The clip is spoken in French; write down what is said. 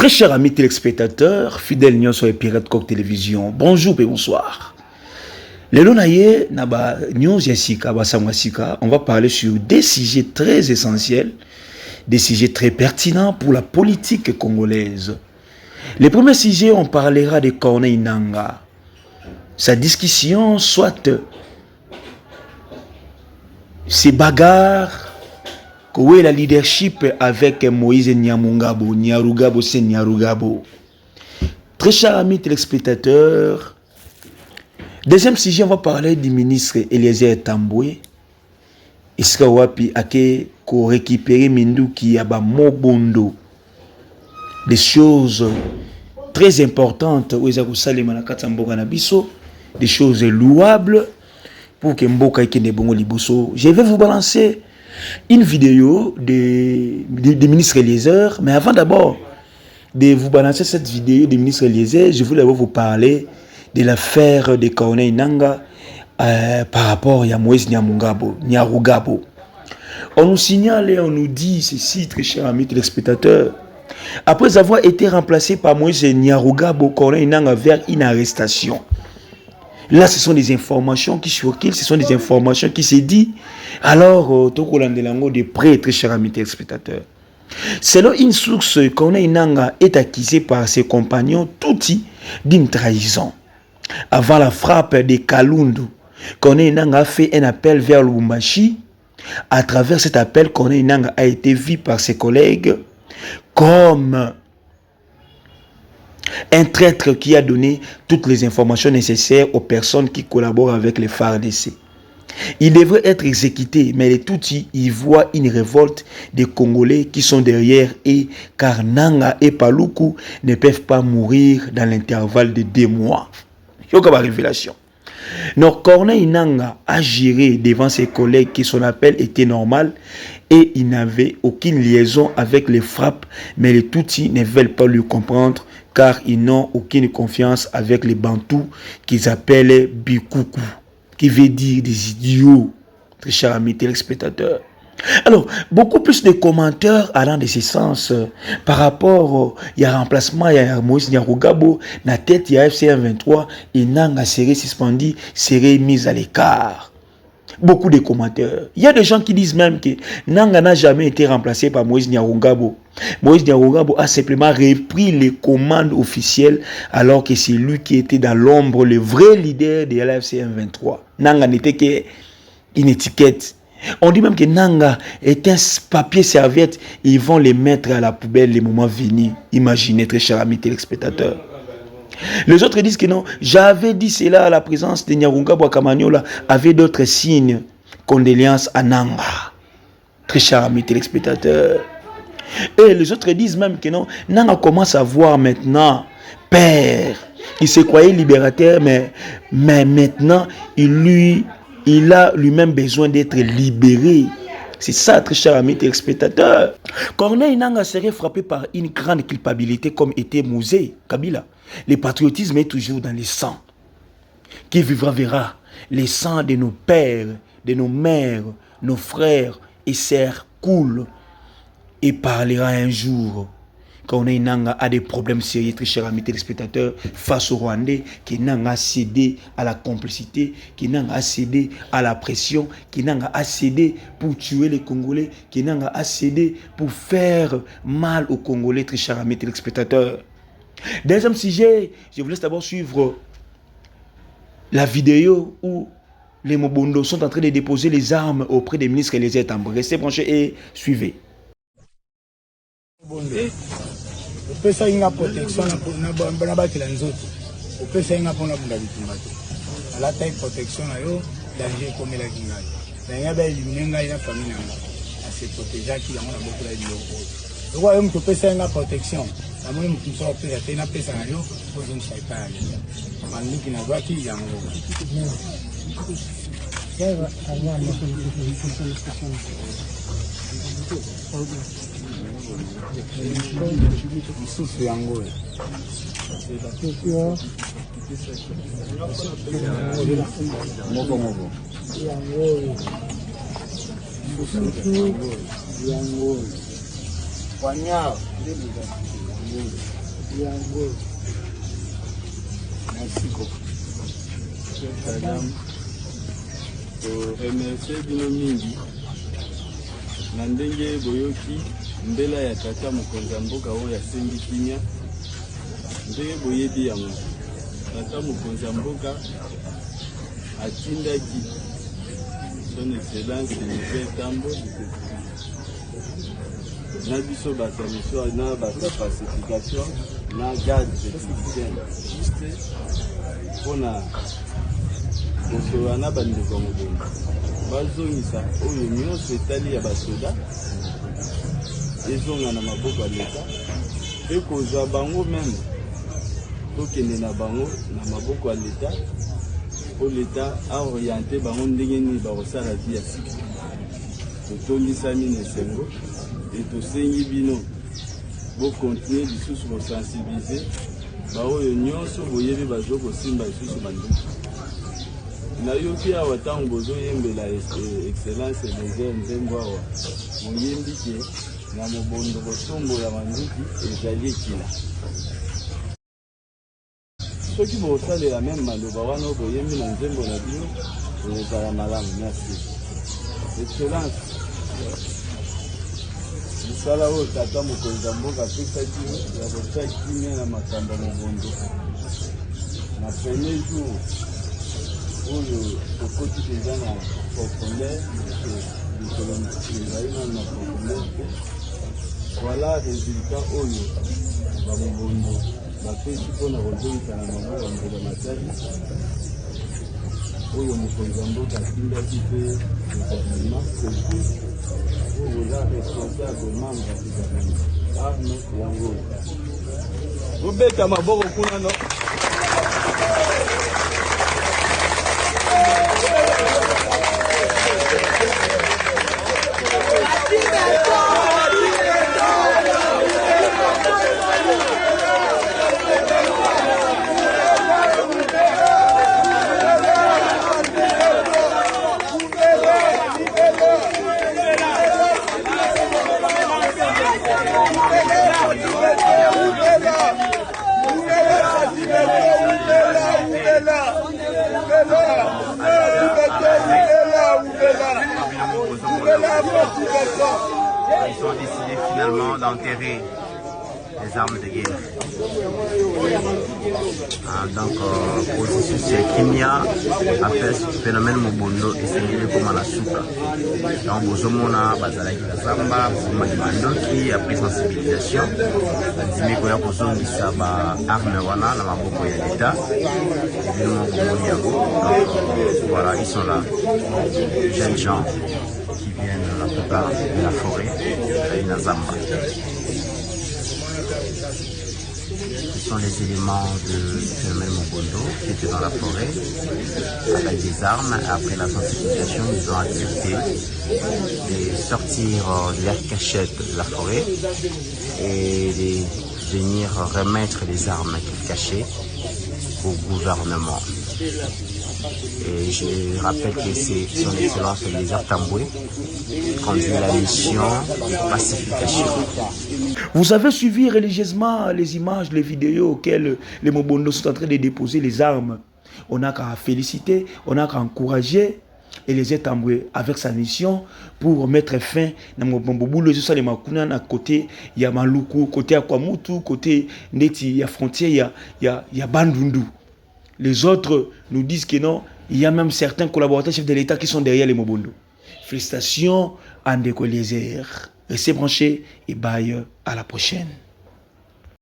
Très chers amis téléspectateurs, fidèles nions sur les Pirates Coq Télévision, bonjour et bonsoir. On va parler sur des sujets très essentiels, des sujets très pertinents pour la politique congolaise. Les premiers sujets, on parlera de Corneille Nangaa. Sa discussion, soit ses bagarres, où est la leadership avec Moïse Nyamungabo, Nyarugabo c'est Nyarugabo. Très chers amis téléspectateurs, deuxième sujet, on va parler du ministre Eliezer Tambwe. Iska wapi ake ko récupérer Minduki Yaba Mobondo. Des choses très importantes, des choses louables pour que Mboka Ikene Bongo Liboso. Je vais vous balancer une vidéo du ministre Eliezer, mais avant d'abord de vous balancer cette vidéo du ministre Eliezer, je voulais vous parler de l'affaire de Corneille Nangaa par rapport à Moïse Nyarugabo. On nous signale et on nous dit ceci, très chers amis téléspectateurs. Après avoir été remplacé par Moïse Nyarugabo, Corneille Nangaa vers une arrestation. Là, ce sont des informations qui circulent, ce sont des informations qui se disent. Alors, de près, très chers amis téléspectateurs. Selon une source, Corneille Nangaa est accusé par ses compagnons Tutsi d'une trahison. Avant la frappe de Kalundu, Corneille Nangaa a fait un appel vers Lubumbashi. À travers cet appel, Corneille Nangaa a été vu par ses collègues comme un traître qui a donné toutes les informations nécessaires aux personnes qui collaborent avec les FARDC. Il devrait être exécuté, mais les Tutsis y voient une révolte des Congolais qui sont derrière et car Nangaa et Paluku ne peuvent pas mourir dans l'intervalle de 2 mois. Yoka révélation. Donc Corneille Nangaa a géré devant ses collègues que son appel était normal et il n'avait aucune liaison avec les frappes, mais les Tutsis ne veulent pas lui comprendre car ils n'ont aucune confiance avec les Bantous qu'ils appellent Bikuku, qui veut dire des idiots, très chers amis téléspectateurs. Alors, beaucoup plus de commentaires allant de ce sens par rapport il y a remplacement, il y a Moïse Nyarugabo, la tête, il y a FCM23 et Nangaa serait suspendu, serait mis à l'écart. Beaucoup de commentaires. Il y a des gens qui disent même que Nangaa n'a jamais été remplacé par Moïse Nyarugabo. Moïse Nyarugabo a simplement repris les commandes officielles alors que c'est lui qui était dans l'ombre, le vrai leader de la FCM23. Nangaa n'était qu'une étiquette. On dit même que Nangaa est un papier serviette. Ils vont les mettre à la poubelle les moments venus. Imaginez, très chers amis téléspectateurs. Les autres disent que non. J'avais dit cela à la présence de Nyarugabo à Kamanyola avec d'autres signes. Condoléances à Nangaa. Très chers amis téléspectateurs. Et les autres disent même que non. Nangaa commence à voir maintenant père. Il se croyait libérateur, mais maintenant, il a lui-même besoin d'être libéré. C'est ça, très chers amis téléspectateurs. Corneille Nangaa serait frappé par une grande culpabilité comme était Mosé Kabila. Le patriotisme est toujours dans le sang. Qui vivra verra les sangs de nos pères, de nos mères, nos frères et sœurs coulent et parlera un jour. Corneille Nangaa a des problèmes sérieux, très chers amis téléspectateurs, face au Rwandais, que Nangaa a cédé à la complicité, que Nangaa a cédé à la pression, que Nangaa a cédé pour tuer les Congolais, que Nangaa a cédé pour faire mal aux Congolais, très chers amis téléspectateurs. Deuxième sujet, je vous laisse d'abord suivre la vidéo où les Mobondo sont en train de déposer les armes auprès des ministres Eliezer Tambwe. Restez branchés et suivez. Pesa inga protection na batela nzoto opesa inga pona bunda bitumba te alata protection na yo danger komela kinga na ya ba eliminer ngai na famille na nga se protéger ki yango na bokola biloko yo yo mtu pesa inga protection na mwe mtu so pesa te na pesa na yo bozo msaita ya manduki na baki yango Sasa anyama msusu yangu moko Poignard. Merci beaucoup. Salam. Remercier bino mingi. Na ndenge boyoki mbela ya tata mokonzi mboka oyo asengi kimia. Ndenge boyebi yango. Tata mokonzi mboka atindaki son excellence Olivier Tambo na biso basamisio na pacification na garde républicaine juste mpona kosola na bandeko mobimba bazongisa oyo nyonso etali ya basoda ezonga na maboko ya leta mpe kozwa bango meme tokende na bango na maboko ya leta mpo leta aoriente bango ndenge nini bakosala vi ya sika totondisami na esengo e tosengi bino bokontinue lisusu kosensibilize baoyo nyonso boyebi bazo kosimba lisusu banduki nayoki awa ntango bozoyembela excellence Léger Nzembo awa moyembi ke na mobondo kotombola banduki ezali ekila soki bosalela meme maloba wana boyembi na nzembo na bino ezala malamu. Merci excellence. Misala oyo tata mokonzi mboka apesaki ya kotia kimia na makambo ya mobondo na premier jour oyo tokoti deja na profondeur likolo ezali nano na profondeur te voilà résultat oyo bamobondo bapesi mpona kozongisa na bango bambela matali oyo mokonzi ya mboka atindaki mpe gouvernement surtout oyo oza responsable membre ya gouvernement arme yango obeta maboko kuna no Ils ont décidé finalement d'enterrer les armes de guerre. Processus Kimia a fait ce phénomène Mobondo et c'est mieux comme à la souka. Donc, Bozomona, Bazalaki Kazamba, Mandoki, après sensibilisation, Dimi Koya Kozon dit ça, arme wana, la maboko ya l'État, voilà, ils sont là, jeunes gens qui viennent la plupart de la forêt, de Nazamba. Ce sont les éléments du phénomène Mobondo qui étaient dans la forêt avec des armes. Après la sensibilisation, ils ont accepté de sortir de leur cachette de la forêt et de venir remettre les armes qu'ils cachaient au gouvernement. Et je rappelle que c'est son excellence Léger Tamboué qui conduit la mission de pacification. Vous avez suivi religieusement les images, les vidéos auxquelles les Mobondo sont en train de déposer les armes. On n'a qu'à féliciter, on n'a qu'à encourager et Léger Tamboué avec sa mission pour mettre fin à Mobondo. À côté, il y a Maluku, côté Akwamutu, côté Neti, il y a frontière, il y a Bandundu. Les autres nous disent que non, il y a même certains collaborateurs chefs de l'État qui sont derrière les Mobondo. Félicitations à Ndeko Léger. Restez branchés et bye, à la prochaine.